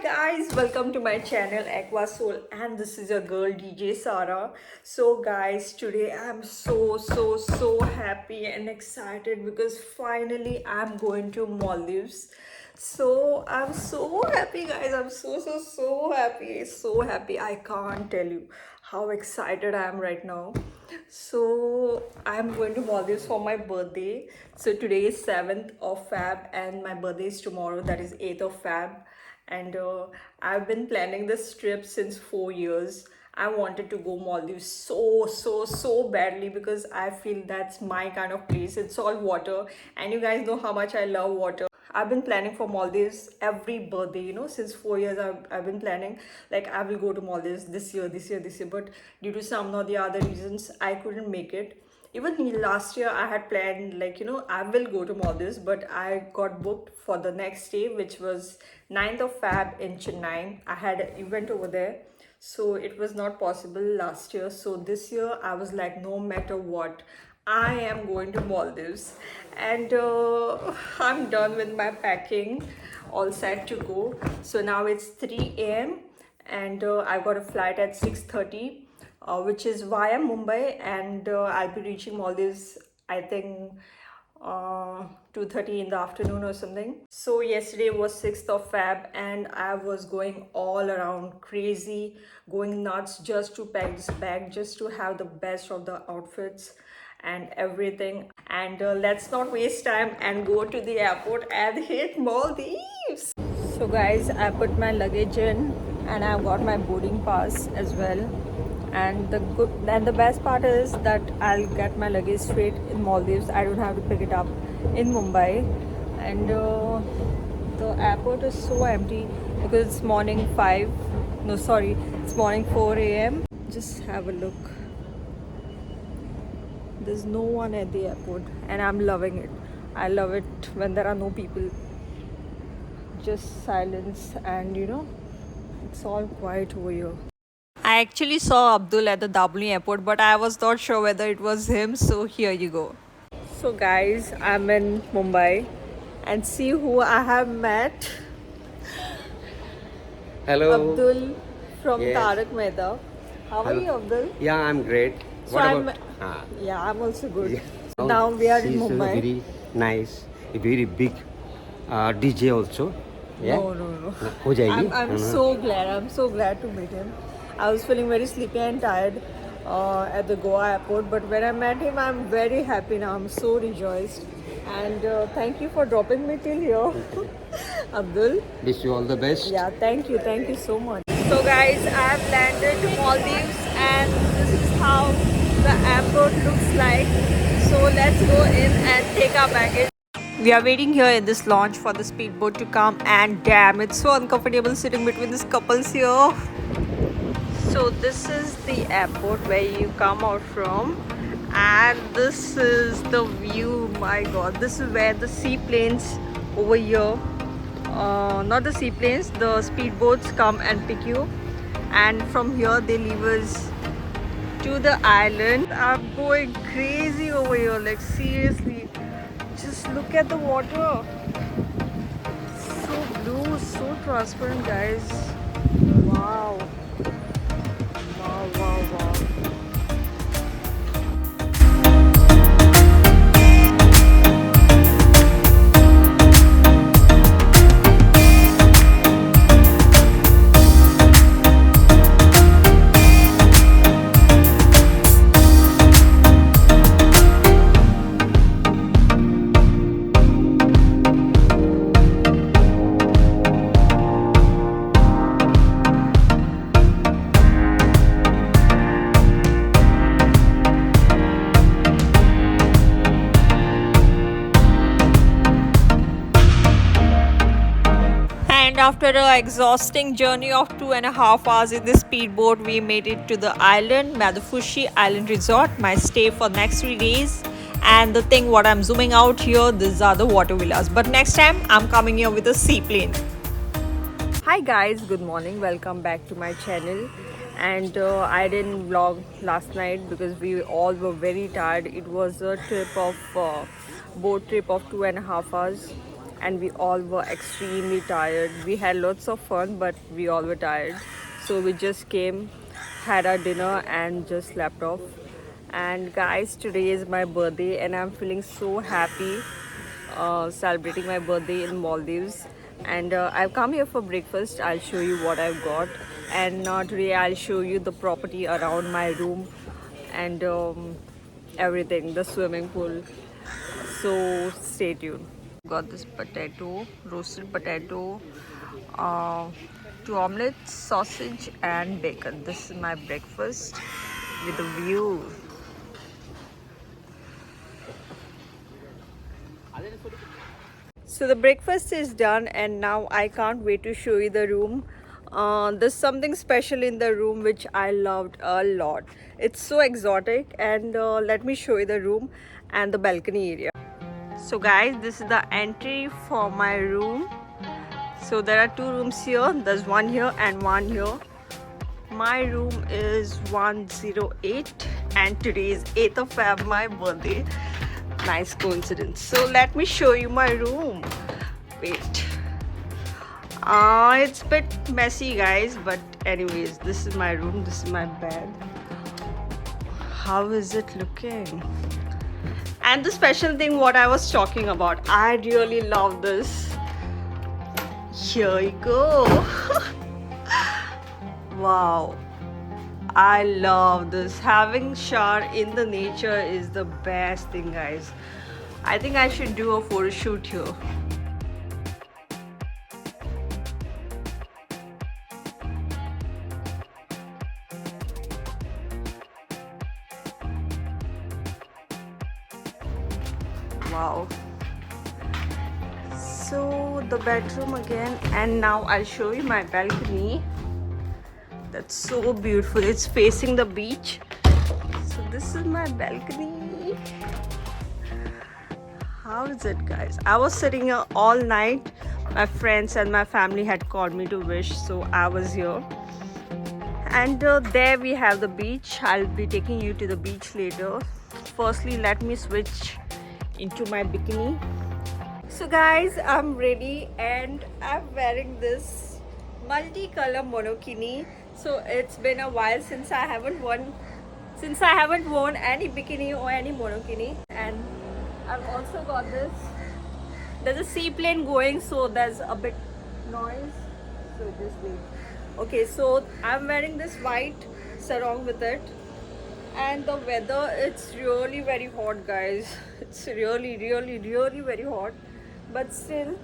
guys, welcome to my channel Aqua Soul, and this is your girl DJ Sara. So guys, today I'm so happy and excited because finally I'm going to Maldives. So I'm so happy guys. I'm so happy. So happy. I can't tell you how excited I am right now. So I'm going to Maldives for my birthday. So today is 7th of Feb and my birthday is tomorrow, that is 8th of Feb. And I've been planning this trip since 4 years. I wanted to go Maldives so badly because I feel that's my kind of place. It's all water, and you guys know how much I love water. I've been planning for Maldives every birthday, since 4 years. I've been planning like I will go to Maldives this year, but due to some or the other reasons, I couldn't make it. Even last year I had planned, like, I will go to Maldives, but I got booked for the next day, which was 9th of Feb in Chennai. I had an event over there, so it was not possible last year. So this year I was like, no matter what, I am going to Maldives. And I'm done with my packing, all set to go. So now it's 3 a.m. and I got a flight at 6:30, which is via Mumbai, and I'll be reaching Maldives, I think, 2:30 in the afternoon or something. So yesterday was 6th of Feb, and I was going all around crazy, going nuts just to pack this bag, just to have the best of the outfits and everything. And let's not waste time and go to the airport and hit Maldives. So guys, I put my luggage in and I've got my boarding pass as well. And the best part is that I'll get my luggage straight in Maldives. I don't have to pick it up in Mumbai. And the airport is so empty because it's morning 5. No, sorry, it's morning 4 a.m. Just have a look. There's no one at the airport, and I'm loving it. I love it when there are no people. Just silence, and it's all quiet over here. I actually saw Abdul at the Dabuli airport, but I was not sure whether it was him, so here you go. So guys, I'm in Mumbai, and see who I have met. Hello. Abdul from Yes. Tarak Mehta. How are Hello. you, Abdul? Yeah, I'm great. So What I'm, about? yeah, I'm also good. Yeah. So now we are in She's Mumbai. a very nice, a very big DJ also. Yeah. No. हो जाएगी. I'm so glad. I'm so glad to meet him. I was feeling very sleepy and tired at the Goa airport, but when I met him, I'm very happy now. I'm so rejoiced. And thank you for dropping me till here, Abdul. Wish you all the best. Yeah, thank you. Thank you so much. So guys, I have landed to Maldives, and this is how the airport looks like. So let's go in and take our baggage. We are waiting here in this launch for the speedboat to come, and damn, it's so uncomfortable sitting between these couples here. So this is the airport where you come out from, and this is the view. My god, this is where the seaplanes over here, not the seaplanes, the speedboats come and pick you, and from here they leave us to the island. I'm going crazy over here, like seriously. Just look at the water. So blue, so transparent, guys. Wow. Wow. And after an exhausting journey of 2.5 hours in the speedboat, we made it to the island, Madhufushi Island Resort, my stay for next 3 days. And the thing what I'm zooming out here, these are the water villas. But next time, I'm coming here with a seaplane. Hi guys, good morning. Welcome back to my channel. And I didn't vlog last night because we all were very tired. It was a boat trip of 2.5 hours. and we all were extremely tired. We had lots of fun, but we all were tired. So we just came, had our dinner, and just slept off. And guys, today is my birthday, and I'm feeling so happy celebrating my birthday in Maldives. And I've come here for breakfast. I'll show you what I've got. And today I'll show you the property around my room and everything, the swimming pool. So stay tuned. Got this potato, roasted potato, uh, two omelets, sausage, and bacon. This is my breakfast with a view. So the breakfast is done, and now I can't wait to show you the room. There's something special in the room which I loved a lot. It's so exotic, and let me show you the room and the balcony area. So guys, this is the entry for my room. So there are two rooms here. There's one here and one here. My room is 108, and today is 8th of Feb, my birthday. Nice coincidence. So let me show you my room. Wait. It's a bit messy, guys, but anyways, this is my room. This is my bed. How is it looking? And the special thing what I was talking about, I really love this. Here you go. Wow, I love this. Having shower in the nature is the best thing, guys. I think I should do a photo shoot here. Wow. So the bedroom again, and now I'll show you my balcony. That's so beautiful. It's facing the beach. So this is my balcony. How is it, guys? I was sitting here all night. My friends and my family had called me to wish, so I was here. And there we have the beach. I'll be taking you to the beach later. Firstly, let me switch into my bikini. So guys, I'm ready and I'm wearing this multicolor monokini. So it's been a while since I haven't worn any bikini or any monokini. And I've also got this. There's a seaplane going, so there's a bit noise. So just wait. Okay, so I'm wearing this white sarong with it. And the weather, it's really very hot, guys. It's really very hot. But still,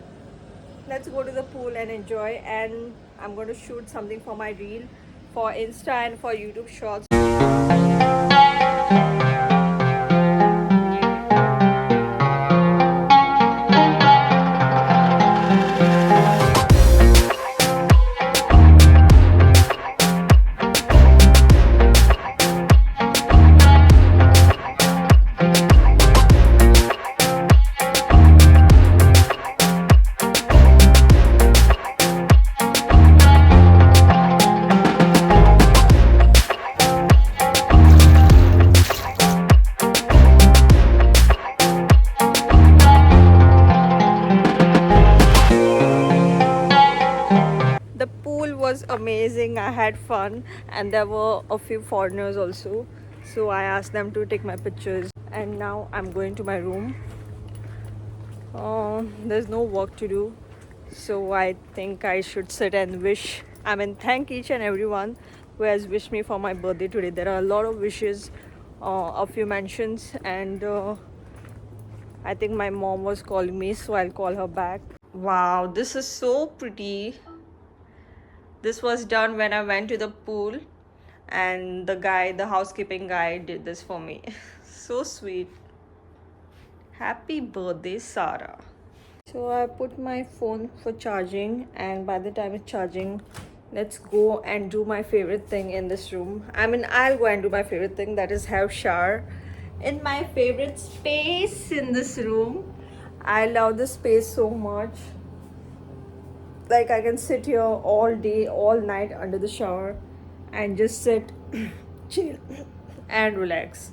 let's go to the pool and enjoy. And I'm going to shoot something for my reel, for Insta and for YouTube shorts. The pool was amazing. I had fun, and there were a few foreigners also, so I asked them to take my pictures. And now I'm going to my room. There's no work to do, so I think I should sit and thank each and everyone who has wished me for my birthday today. There are a lot of wishes, a few mentions, and I think my mom was calling me, so I'll call her back. Wow, this is so pretty. This was done when I went to the pool, and the housekeeping guy did this for me. So sweet. Happy birthday, Sarah. So I put my phone for charging, and by the time it's charging, let's go and do my favorite thing in this room. I'll go and do my favorite thing, that is have shower in my favorite space in this room. I love this space so much. Like, I can sit here all day, all night under the shower and just sit, chill, and relax.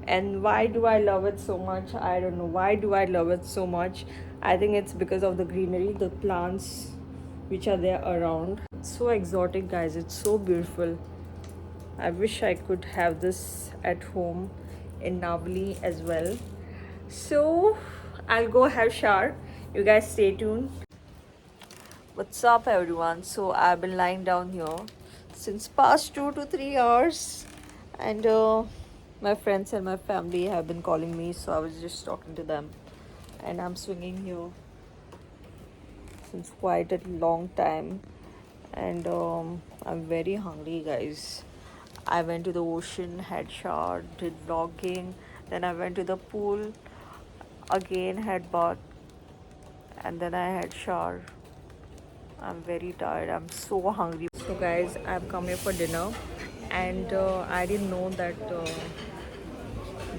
And why do I love it so much? I don't know. Why do I love it so much? I think it's because of the greenery, the plants which are there around. So exotic, guys. It's so beautiful. I wish I could have this at home in Navali as well. So I'll go have shower. You guys stay tuned. What's up, everyone? So I've been lying down here since past 2 to 3 hours, and my friends and my family have been calling me, so I was just talking to them, and I'm swinging here since quite a long time, and I'm very hungry, guys. I went to the ocean, had showered, did vlogging, then I went to the pool again, had bath, and then I had shower. I'm very tired. I'm so hungry. So guys, I've come here for dinner, and I didn't know that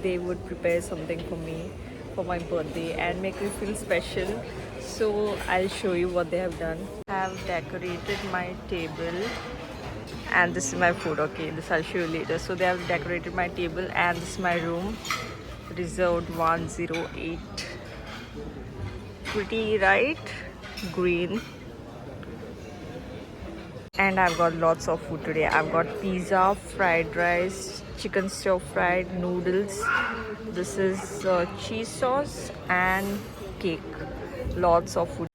they would prepare something for me for my birthday and make me feel special. So I'll show you what they have done. I have decorated my table, and this is my food. Okay, this I'll show you later. So they have decorated my table, and this is my room, reserved 108. Pretty, right? Green. And I've got lots of food today. I've got pizza, fried rice, chicken stir fried, noodles. This is cheese sauce and cake. Lots of food.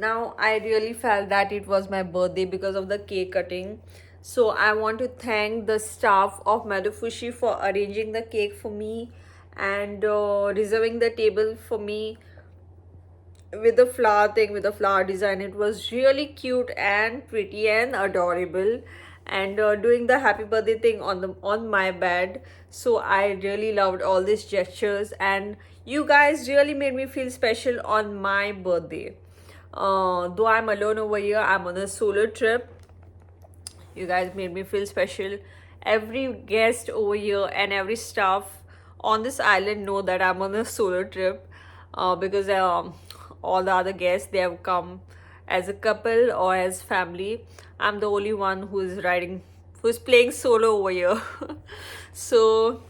Now I really felt that it was my birthday because of the cake cutting. So I want to thank the staff of Madufushi for arranging the cake for me and reserving the table for me with the flower thing, with the flower design. It was really cute and pretty and adorable, and doing the happy birthday thing on my bed. So I really loved all these gestures, and you guys really made me feel special on my birthday. Though I'm alone over here, I'm on a solo trip. You guys made me feel special. Every guest over here and every staff on this island know that I'm on a solo trip, because all the other guests, they have come as a couple or as family. I'm the only one who's playing solo over here. So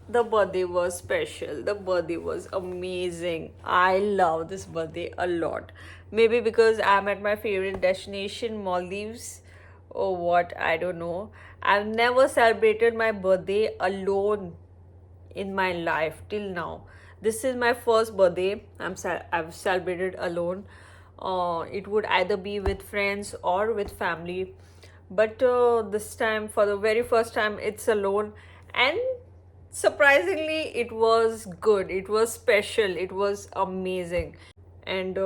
the birthday was special. The birthday was amazing. I love this birthday a lot. Maybe because I'm at my favorite destination, Maldives, or what, I don't know. I've never celebrated my birthday alone in my life till now. This is my first birthday I've celebrated alone. It would either be with friends or with family, but this time, for the very first time, it's alone, and surprisingly, it was good. It was special. It was amazing, and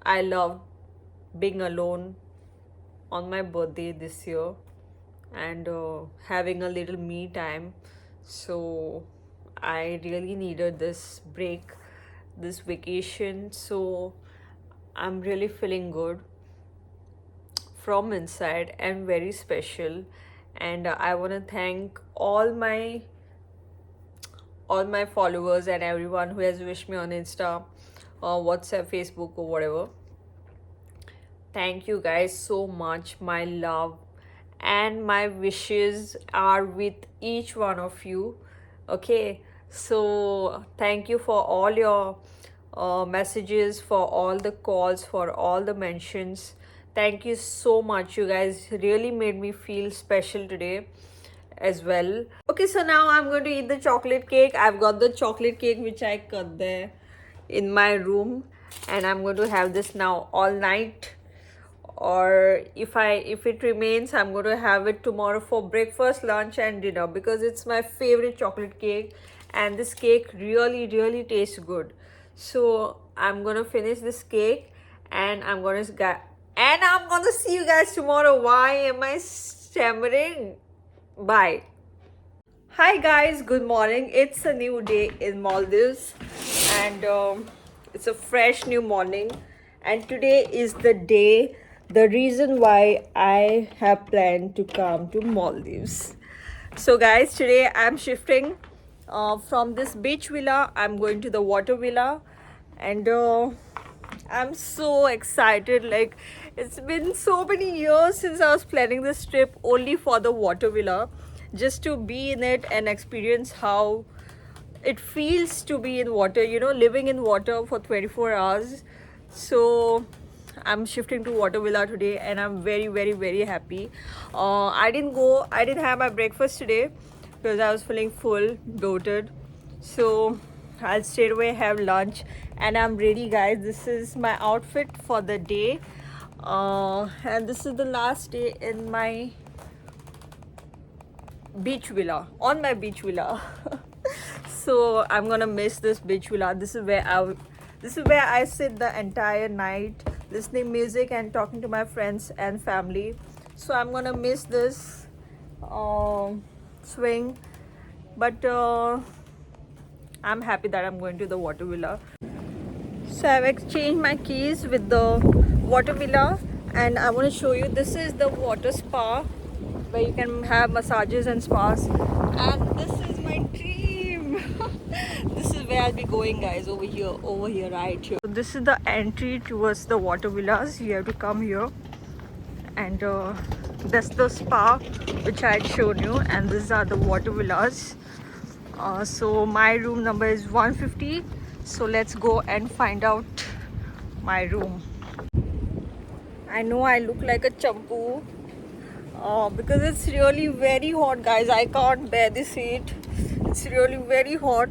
I loved being alone on my birthday this year, and having a little me time. So I really needed this break, this vacation. So I'm really feeling good from inside and very special. And I want to thank all my followers and everyone who has wished me on Insta, WhatsApp, Facebook, or whatever. Thank you guys so much. My love and my wishes are with each one of you. Okay, so thank you for all your messages, for all the calls, for all the mentions. Thank you so much. You guys really made me feel special today as well. Okay, so now I'm going to eat the chocolate cake. I've got the chocolate cake which I cut there in my room, and I'm going to have this now all night, or if it remains, I'm going to have it tomorrow for breakfast, lunch, and dinner, because it's my favorite chocolate cake, and this cake really tastes good. So I'm going to finish this cake, and I'm going to see you guys tomorrow. Why am I stammering? Bye. Hi guys, good morning. It's a new day in Maldives, and It's a fresh new morning, and today is the day, the reason why I have planned to come to Maldives. So, guys, today I'm shifting from this beach villa. I'm going to the water villa, and I'm so excited. Like, it's been so many years since I was planning this trip only for the water villa, just to be in it and experience how it feels to be in water, you know, living in water for 24 hours. So I'm shifting to water villa today, and I'm very happy. I didn't have my breakfast today because I was feeling full, bloated. So I'll straight away have lunch, and I'm ready, guys. This is my outfit for the day, and this is the last day in my beach villa, on my beach villa. So I'm gonna miss this beach villa. This is where I sit the entire night listening music and talking to my friends and family. So I'm gonna miss this swing, but I'm happy that I'm going to the water villa. So I've exchanged my keys with the water villa, and I want to show you, this is the water spa where you can have massages and spas, and this is my dream. This is where I'll be going, guys, over here, right here. So this is the entry towards the water villas. You have to come here, and that's the spa which I had shown you, and these are the water villas. So my room number is 150. So let's go and find out my room. I know I look like a champu because it's really very hot, guys. I can't bear this heat. It's really very hot,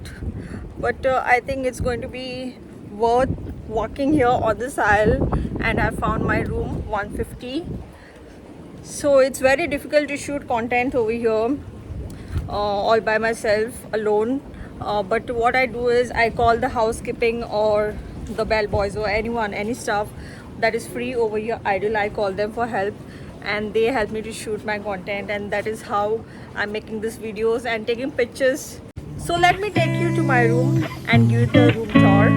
but I think it's going to be worth walking here on this aisle. And I found my room 150. So it's very difficult to shoot content over here all by myself alone, but what I do is I call the housekeeping or the bellboys or anyone, any staff that is free over here idle. I call them for help, and they help me to shoot my content, and that is how I'm making these videos and taking pictures. So let me take you to my room and give you the room tour.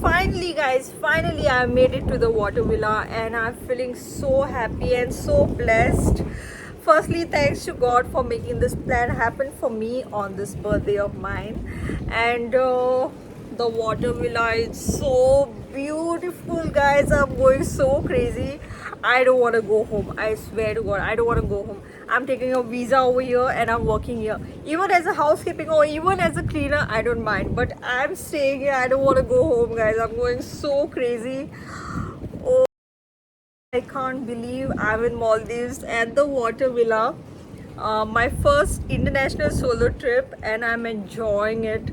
Finally, guys, finally I made it to the water villa, and I'm feeling so happy and so blessed. Firstly, thanks to God for making this plan happen for me on this birthday of mine. And the water villa is so beautiful, guys. I'm going so crazy. I don't want to go home. I swear to God, I don't want to go home. I'm taking a visa over here, and I'm working here. Even as a housekeeping or even as a cleaner, I don't mind. But I'm staying here. I don't want to go home, guys. I'm going so crazy. Oh, I can't believe I'm in Maldives at the water villa. My first international solo trip, and I'm enjoying it.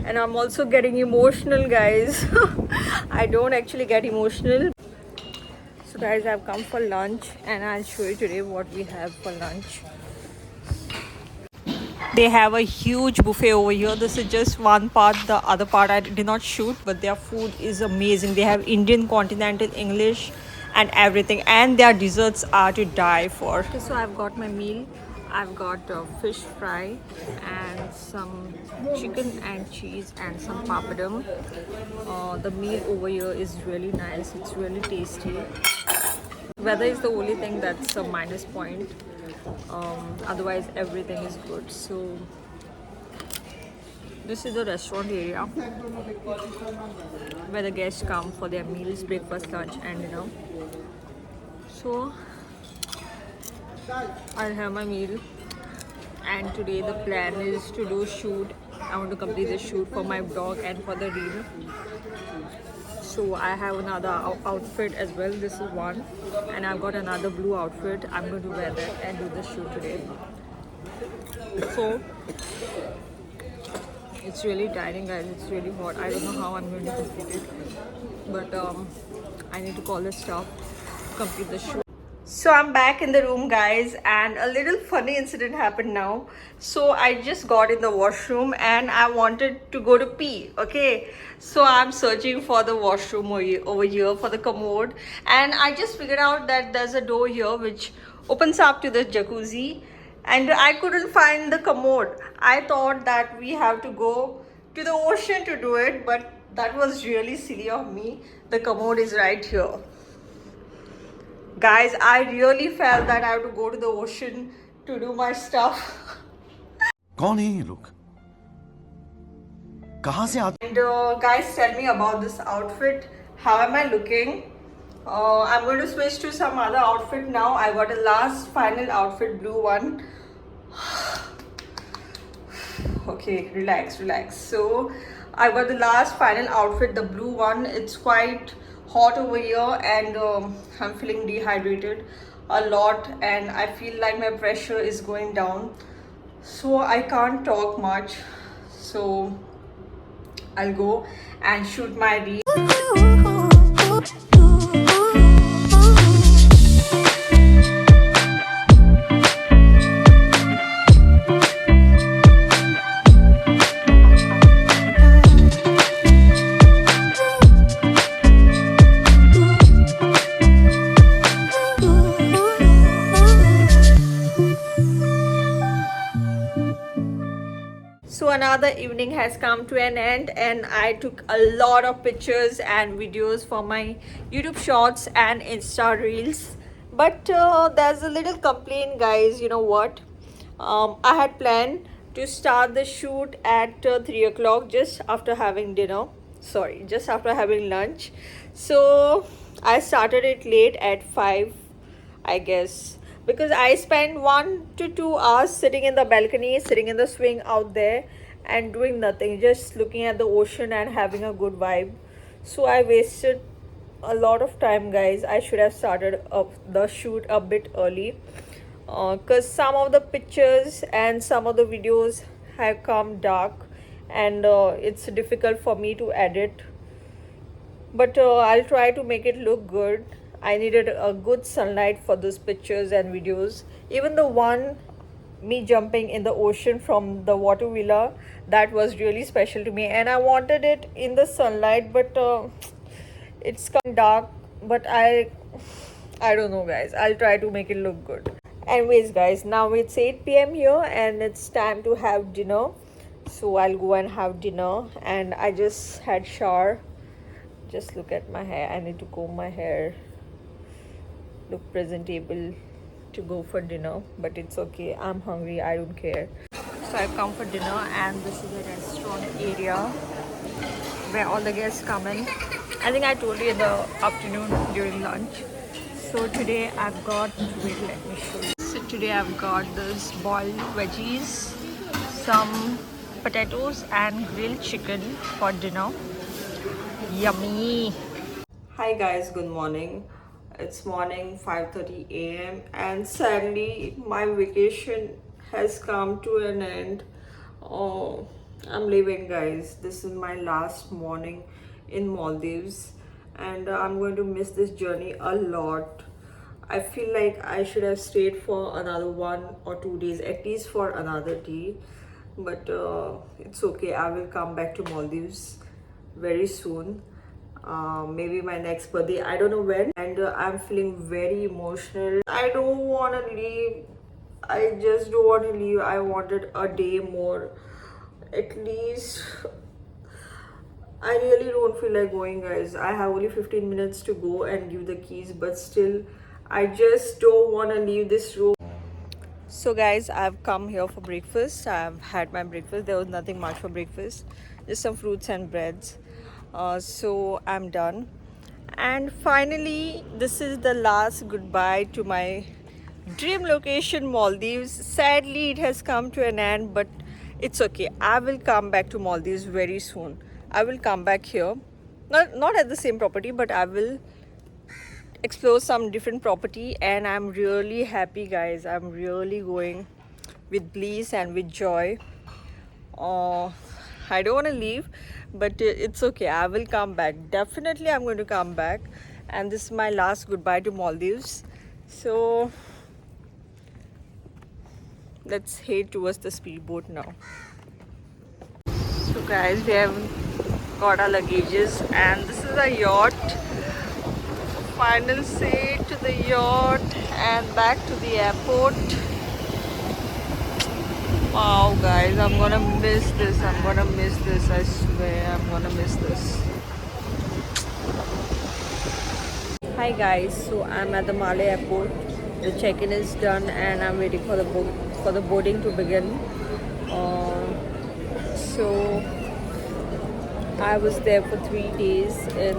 And I'm also getting emotional, guys. I don't actually get emotional. So guys, I've come for lunch, and I'll show you today what we have for lunch. They have a huge buffet over here. This is just one part. The other part I did not shoot, but their food is amazing. They have Indian, continental, English, and everything, and their desserts are to die for. Okay, so I've got my meal. I've got fish fry and some chicken and cheese and some papadum. The meal over here is really nice. It's really tasty. Weather is the only thing that's a minus point. Otherwise everything is good. So this is the restaurant area where the guests come for their meals, breakfast, lunch and dinner. So I'll have my meal, and today the plan is to do shoot. I want to complete the shoot for my blog and for the reel. So I have another outfit as well. This is one, and I've got another blue outfit. I'm going to wear that and do the shoot today. So it's really tiring, guys. It's really hot. I don't know how I'm going to complete it, but I need to call the staff to complete the shoot. So I'm back in the room, guys, and a little funny incident happened now. So I just got in the washroom and I wanted to go to pee. Okay, so I'm searching for the washroom over here for the commode, and I just figured out that there's a door here which opens up to the jacuzzi, and I couldn't find the commode. I thought that we have to go to the ocean to do it, but that was really silly of me. The commode is right here. Guys, I really felt that I have to go to the ocean to do my stuff. कौन है ये लोग कहाँ से आते And guys, tell me about this outfit. How am I looking? I'm going to switch to some other outfit now. I got a last final outfit, blue one. Okay, relax. So I got the last final outfit, the blue one. It's quite hot over here, and I'm feeling dehydrated a lot, and I feel like my pressure is going down, so I can't talk much. So I'll go and shoot my reel. So another evening has come to an end, and I took a lot of pictures and videos for my YouTube shorts and Insta reels. But there's a little complaint, guys. You know what? I had planned to start the shoot at 3 o'clock just after having dinner. Sorry, just after having lunch. So I started it late at 5, I guess, because I spent 1 to 2 hours sitting in the balcony, sitting in the swing out there and doing nothing, just looking at the ocean and having a good vibe. So I wasted a lot of time, guys. I should have started up the shoot a bit early, because some of the pictures and some of the videos have come dark, and it's difficult for me to edit, but I'll try to make it look good. I needed a good sunlight for those pictures and videos. Even the one me jumping in the ocean from the water villa, that was really special to me, and I wanted it in the sunlight, but it's come dark. But I don't know, guys. I'll try to make it look good. Anyways, guys, now it's 8 p.m. here and it's time to have dinner. So I'll go and have dinner, and I just had shower. Just look at my hair. I need to comb my hair, look presentable to go for dinner, but it's okay. I'm hungry. I don't care. So I've come for dinner, and this is a restaurant area where all the guests come in. I think I told you in the afternoon during lunch. So today I've got, wait, let me show you. So today I've got this boiled veggies, some potatoes and grilled chicken for dinner. Yummy. Hi guys, good morning. It's morning 5:30 a.m. and sadly my vacation has come to an end. Oh, I'm leaving, guys. This is my last morning in Maldives, and I'm going to miss this journey a lot. I feel like I should have stayed for another 1 or 2 days, at least for another day, but it's okay. I will come back to Maldives very soon, maybe my next birthday, I don't know when, and I'm feeling very emotional. I don't want to leave. I just don't want to leave. I wanted a day more, at least. I really don't feel like going, guys. I have only 15 minutes to go and give the keys, but still I just don't want to leave this room. So guys, I've come here for breakfast. I've had my breakfast. There was nothing much for breakfast, just some fruits and breads. So I'm done, and finally this is the last goodbye to my dream location Maldives. Sadly, it has come to an end, but it's okay. I will come back to Maldives very soon. I will come back here, not at the same property, but I will explore some different property, and I'm really happy, guys. I'm really going with bliss and with joy. I don't want to leave, but it's okay. I will come back. Definitely, I'm going to come back. And this is my last goodbye to Maldives. So let's head towards the speedboat now. So, guys, we have got our luggages, and this is a yacht. Final say to the yacht and back to the airport. Wow, guys, I'm gonna miss this. I'm gonna miss this. I swear, I'm gonna miss this. Hi, guys. So I'm at the Malé airport. The check-in is done, and I'm waiting for the boarding to begin. So I was there for 3 days in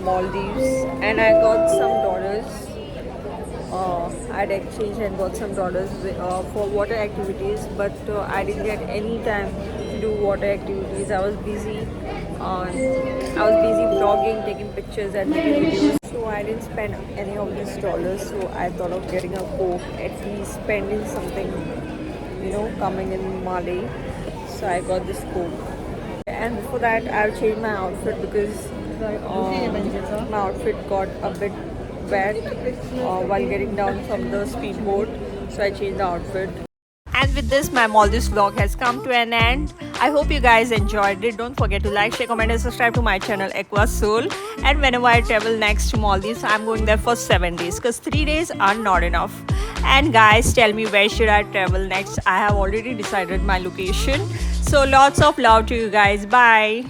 Maldives, and I got some dollars. I'd exchanged and got some dollars for water activities, but I didn't get any time to do water activities. I was busy vlogging, taking pictures and making videos, so I didn't spend any of these dollars. So I thought of getting a Coke, at least spending something, coming in Malé. So I got this Coke, and before that I've changed my outfit because my outfit got a bit wet while getting down from the speedboat, so I changed the outfit. And with this, my Maldives vlog has come to an end. I hope you guys enjoyed it. Don't forget to like, share, comment and subscribe to my channel Aqua Soul. And whenever I travel next to Maldives, I'm going there for 7 days because 3 days are not enough. And guys, tell me, where should I travel next? I have already decided my location. So lots of love to you guys. Bye.